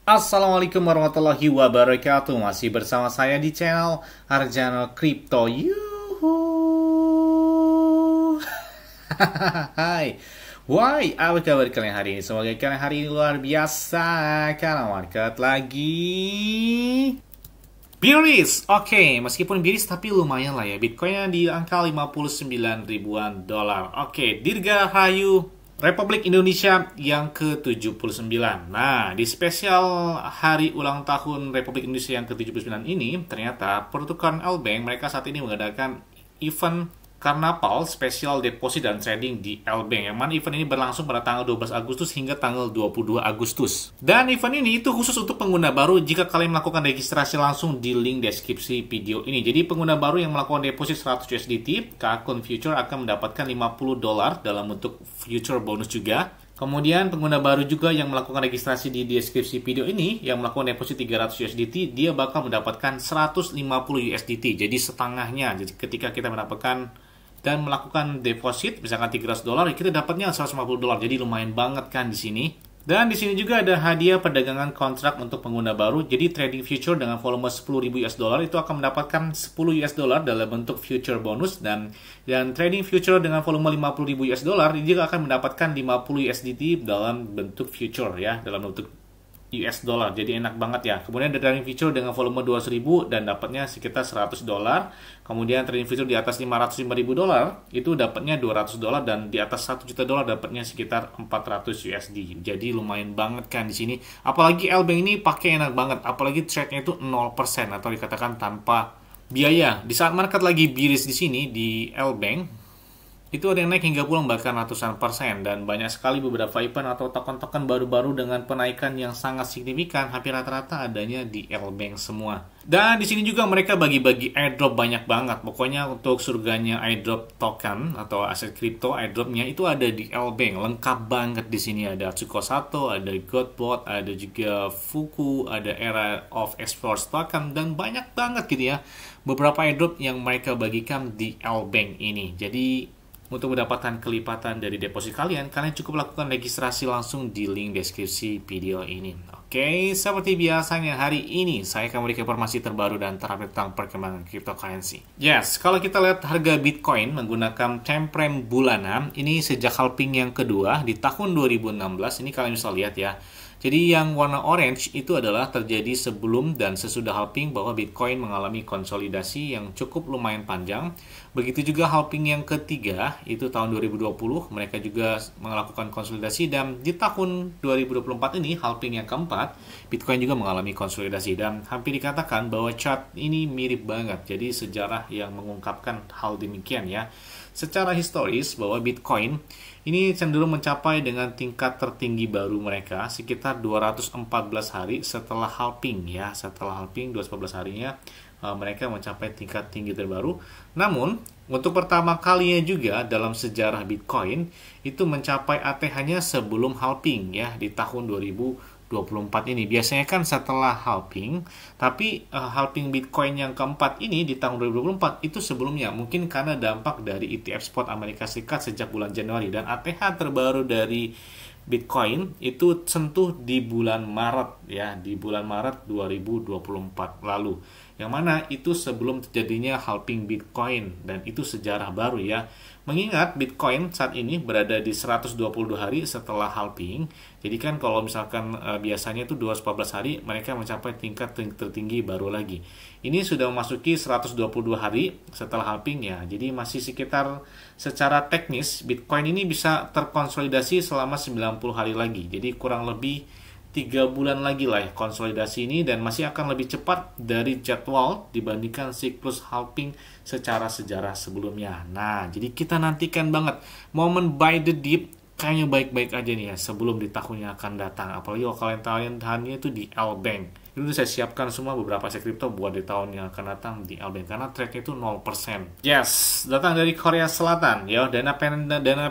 Assalamualaikum warahmatullahi wabarakatuh. Masih bersama saya di channel Arjano Crypto. Yuhu. Hai. Why? Apa kabar kalian hari ini? Semoga kalian hari ini luar biasa karena market lagi bearish. Oke, meskipun bearish tapi lumayan lah ya. Bitcoinnya di angka 59 ribuan dolar. Oke, Dirgahayu Republik Indonesia yang ke-79. Nah, di spesial hari ulang tahun Republik Indonesia yang ke-79 ini, ternyata pertukaran L-Bank mereka saat ini mengadakan event Karnaval Special Deposit dan Trading di L-Bank. Yang mana event ini berlangsung pada tanggal 12 Agustus hingga tanggal 22 Agustus. Dan event ini itu khusus untuk pengguna baru jika kalian melakukan registrasi langsung di link deskripsi video ini. Jadi pengguna baru yang melakukan deposit 100 USDT ke akun future akan mendapatkan $50 dalam bentuk future bonus juga. Kemudian pengguna baru juga yang melakukan registrasi di deskripsi video ini, yang melakukan deposit 300 USDT, dia bakal mendapatkan 150 USDT. Jadi setengahnya. Jadi ketika kita mendapatkan dan melakukan deposit misalkan $300, kita dapatnya $150. Jadi lumayan banget kan di sini. Dan di sini juga ada hadiah perdagangan kontrak untuk pengguna baru. Jadi trading future dengan volume $10.000 itu akan mendapatkan $10 dalam bentuk future bonus, dan trading future dengan volume $50.000 ini juga akan mendapatkan 50 USDT dalam bentuk future ya, dalam bentuk US dollar. Jadi enak banget ya. Kemudian ada trading future dengan volume 200.000 dan dapatnya sekitar $100. Kemudian trading future di atas $505.000 itu dapatnya $200, dan di atas $1 juta dapatnya sekitar 400 USD. Jadi lumayan banget kan di sini. Apalagi L-Bank ini pakai enak banget. Apalagi trade-nya itu 0% atau dikatakan tanpa biaya. Di saat market lagi bearish di sini di L-Bank, itu ada yang naik hingga pulang bahkan ratusan persen, dan banyak sekali beberapa event atau token-token baru-baru dengan penaikan yang sangat signifikan, hampir rata-rata adanya di L-Bank semua. Dan di sini juga mereka bagi-bagi airdrop banyak banget. Pokoknya untuk surganya airdrop token atau aset kripto, airdropnya itu ada di L-Bank. Lengkap banget di sini, ada Tsuko Sato, ada Godbot, ada juga Fuku, ada Era of Explorers token, dan banyak banget gitu ya beberapa airdrop yang mereka bagikan di L-Bank ini. Jadi untuk mendapatkan kelipatan dari deposit kalian cukup lakukan registrasi langsung di link deskripsi video ini. Oke, seperti biasanya hari ini saya akan memberikan informasi terbaru dan terupdate tentang perkembangan cryptocurrency. Yes, kalau kita lihat harga Bitcoin menggunakan time frame bulanan, ini sejak halving yang kedua di tahun 2016, ini kalian bisa lihat ya. Jadi yang warna orange itu adalah terjadi sebelum dan sesudah halving, bahwa Bitcoin mengalami konsolidasi yang cukup lumayan panjang. Begitu juga halving yang ketiga, itu tahun 2020, mereka juga melakukan konsolidasi, dan di tahun 2024 ini, halving yang keempat, Bitcoin juga mengalami konsolidasi. Dan hampir dikatakan bahwa chart ini mirip banget, jadi sejarah yang mengungkapkan hal demikian ya. Secara historis bahwa Bitcoin ini cenderung mencapai dengan tingkat tertinggi baru mereka sekitar 214 hari setelah halving ya. Setelah halving 214 harinya mereka mencapai tingkat tinggi terbaru. Namun untuk pertama kalinya juga dalam sejarah Bitcoin itu mencapai ATH-nya sebelum halving ya, di tahun 2024 ini. Biasanya kan setelah halving, tapi halving Bitcoin yang keempat ini di tahun 2024 itu sebelumnya, mungkin karena dampak dari ETF spot Amerika Serikat sejak bulan Januari, dan ATH terbaru dari Bitcoin itu sentuh di bulan Maret ya, di bulan Maret 2024 lalu, yang mana itu sebelum terjadinya halving Bitcoin, dan itu sejarah baru ya. Mengingat Bitcoin saat ini berada di 122 hari setelah halving. Jadi kan kalau misalkan biasanya itu 214 hari mereka mencapai tingkat tertinggi baru lagi. Ini sudah memasuki 122 hari setelah halving ya. Jadi masih sekitar, secara teknis Bitcoin ini bisa terkonsolidasi selama 90 hari lagi. Jadi kurang lebih 3 bulan lagi lah ya konsolidasi ini, dan masih akan lebih cepat dari jadwal dibandingkan siklus halving secara sejarah sebelumnya. Nah, jadi kita nantikan banget momen buy the dip, kayaknya baik-baik aja nih ya sebelum di tahun yang akan datang. Apalagi kalau kalian tahannya itu di L-Bank. Itu saya siapkan semua beberapa aset kripto buat di tahun yang akan datang di L-Bank, karena trade itu 0%. Yes, datang dari Korea Selatan ya, dana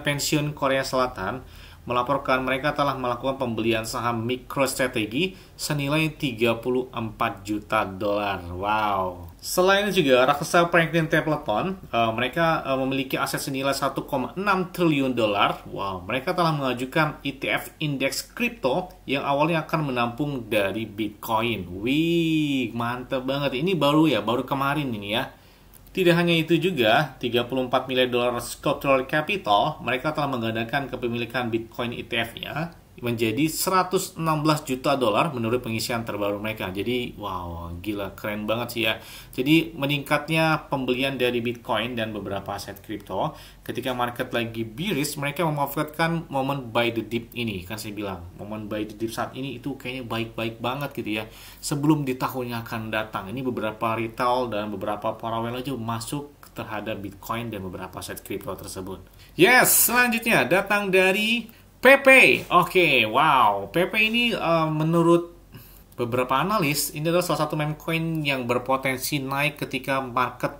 pensiun Korea Selatan melaporkan mereka telah melakukan pembelian saham MicroStrategy senilai 34 juta dolar. Wow. Selain itu juga, raksasa Franklin Templeton, mereka memiliki aset senilai 1,6 triliun dolar. Wow, mereka telah mengajukan ETF indeks kripto yang awalnya akan menampung dari Bitcoin. Wih, mantap banget. Ini baru kemarin ini ya. Tidak hanya itu juga, 34 miliar dolar Sculptural Capital, mereka telah menggandakan kepemilikan Bitcoin ETF-nya menjadi 116 juta dolar menurut pengisian terbaru mereka. Jadi, wow, gila, keren banget sih ya. Jadi, meningkatnya pembelian dari Bitcoin dan beberapa aset kripto, ketika market lagi bearish, mereka memanfaatkan momen buy the dip ini. Kan saya bilang, momen buy the dip saat ini itu kayaknya baik-baik banget gitu ya. Sebelum di tahun yang akan datang, ini beberapa retail dan beberapa para whale aja masuk terhadap Bitcoin dan beberapa aset kripto tersebut. Yes, selanjutnya datang dari PP. Oke, wow. PP ini menurut beberapa analis, ini adalah salah satu meme coin yang berpotensi naik ketika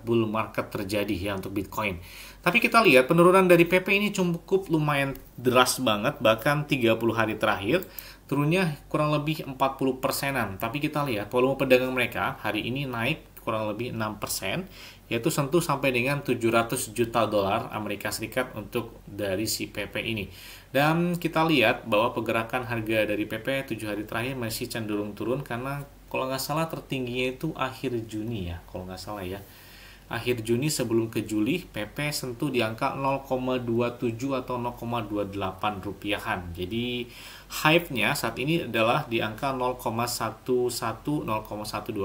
bull market terjadi ya untuk Bitcoin. Tapi kita lihat penurunan dari PP ini cukup lumayan deras banget, bahkan 30 hari terakhir turunnya kurang lebih 40%-an. Tapi kita lihat volume perdagangan mereka hari ini naik kurang lebih 6%, yaitu sentuh sampai dengan 700 juta dolar Amerika Serikat untuk dari si PP ini. Dan kita lihat bahwa pergerakan harga dari PP 7 hari terakhir masih cenderung turun, karena kalau nggak salah tertingginya itu akhir Juni ya, kalau nggak salah ya. Akhir Juni sebelum ke Juli, PP sentuh di angka 0,27 atau 0,28 rupiahan. Jadi hype-nya saat ini adalah di angka 0,11-0,12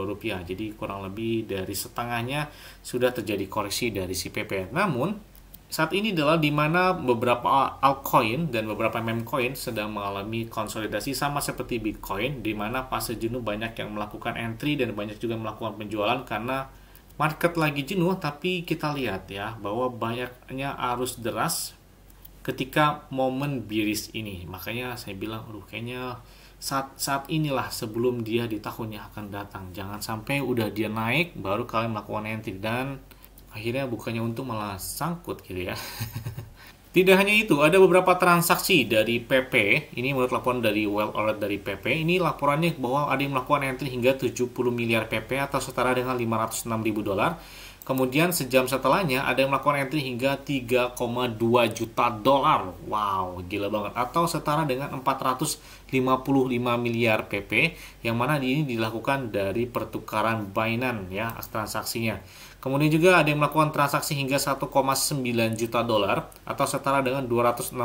rupiah. Jadi kurang lebih dari setengahnya sudah terjadi koreksi dari si PP. Namun saat ini adalah di mana beberapa altcoin dan beberapa meme coin sedang mengalami konsolidasi sama seperti Bitcoin, di mana fase jenuh banyak yang melakukan entry dan banyak juga melakukan penjualan karena market lagi jenuh. Tapi kita lihat ya bahwa banyaknya arus deras ketika momen bearish ini. Makanya saya bilang, kayaknya saat inilah sebelum dia di tahun yang akan datang. Jangan sampai udah dia naik baru kalian melakukan entry dan akhirnya bukannya untung malah sangkut gitu ya. Tidak hanya itu, ada beberapa transaksi dari PP. Ini menurut laporan dari Well Alert dari PP. Ini laporannya bahwa ada yang melakukan entry hingga 70 miliar PP atau setara dengan 506 ribu dolar. Kemudian sejam setelahnya ada yang melakukan entry hingga 3,2 juta dolar. Wow, gila banget. Atau setara dengan 455 miliar PP, yang mana ini dilakukan dari pertukaran Binance ya transaksinya. Kemudian juga ada yang melakukan transaksi hingga 1,9 juta dolar atau setara dengan 269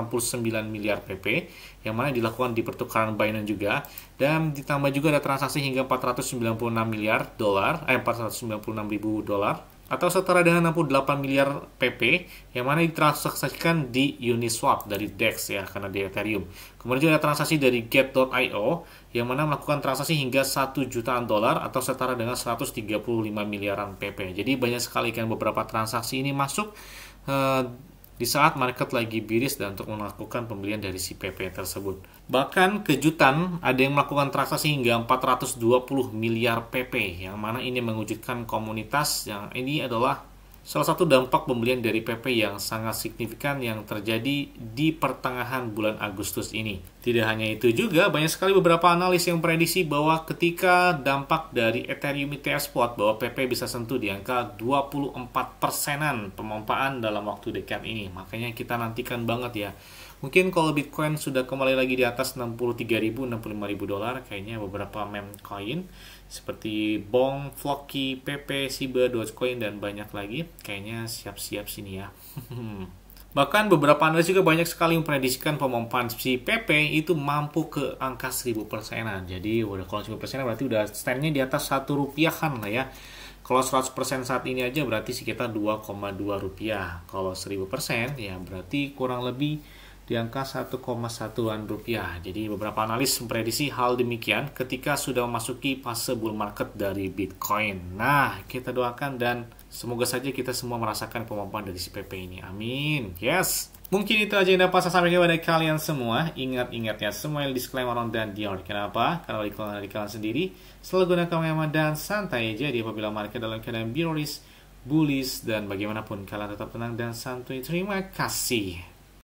miliar PP, yang mana dilakukan di pertukaran Binance juga. Dan ditambah juga ada transaksi hingga 496 miliar dolar, 496 ribu dolar atau setara dengan 68 miliar PP, yang mana ditransaksikan di Uniswap dari DEX ya, karena di Ethereum. Kemudian juga ada transaksi dari Get.io yang mana melakukan transaksi hingga 1 jutaan dolar atau setara dengan 135 miliaran PP. Jadi banyak sekali kan beberapa transaksi ini masuk di saat market lagi bearish dan untuk melakukan pembelian dari si PP tersebut. Bahkan kejutan, ada yang melakukan transaksi hingga 420 miliar PP, yang mana ini mewujudkan komunitas yang ini adalah salah satu dampak pembelian dari PP yang sangat signifikan yang terjadi di pertengahan bulan Agustus ini. Tidak hanya itu juga, banyak sekali beberapa analis yang prediksi bahwa ketika dampak dari Ethereum ETF Spot bahwa PP bisa sentuh di angka 24%-an pemompaan dalam waktu dekat ini. Makanya kita nantikan banget ya. Mungkin kalau Bitcoin sudah kembali lagi di atas 63.000, 65.000 dolar, kayaknya beberapa meme coin seperti Bong, Floki, PP, Shiba, Dogecoin, dan banyak lagi, kayaknya siap-siap sini ya. Bahkan beberapa analis juga banyak sekali memprediksikan pemompaan si PP itu mampu ke angka 1000%-an. Jadi udah kalau 1000% berarti udah stand-nya di atas 1 rupiahan lah ya. Kalau 100% saat ini aja berarti sekitar 2,2 rupiah. Kalau 1000% ya berarti kurang lebih di angka 1,1-an rupiah. Jadi beberapa analis memprediksi hal demikian ketika sudah memasuki fase bull market dari Bitcoin. Nah, kita doakan dan semoga saja kita semua merasakan pemompaan dari si PP ini. Amin. Yes. Mungkin itu aja yang dapat saya sampaikan kepada kalian semua. Ingat-ingat ya, semua yang disclaimer on dan di out. Kenapa? Karena dari kalian sendiri selalu gunakan nyaman dan santai. Jadi apabila market dalam keadaan bearish, bullish, dan bagaimanapun kalian tetap tenang dan santuy. Terima kasih.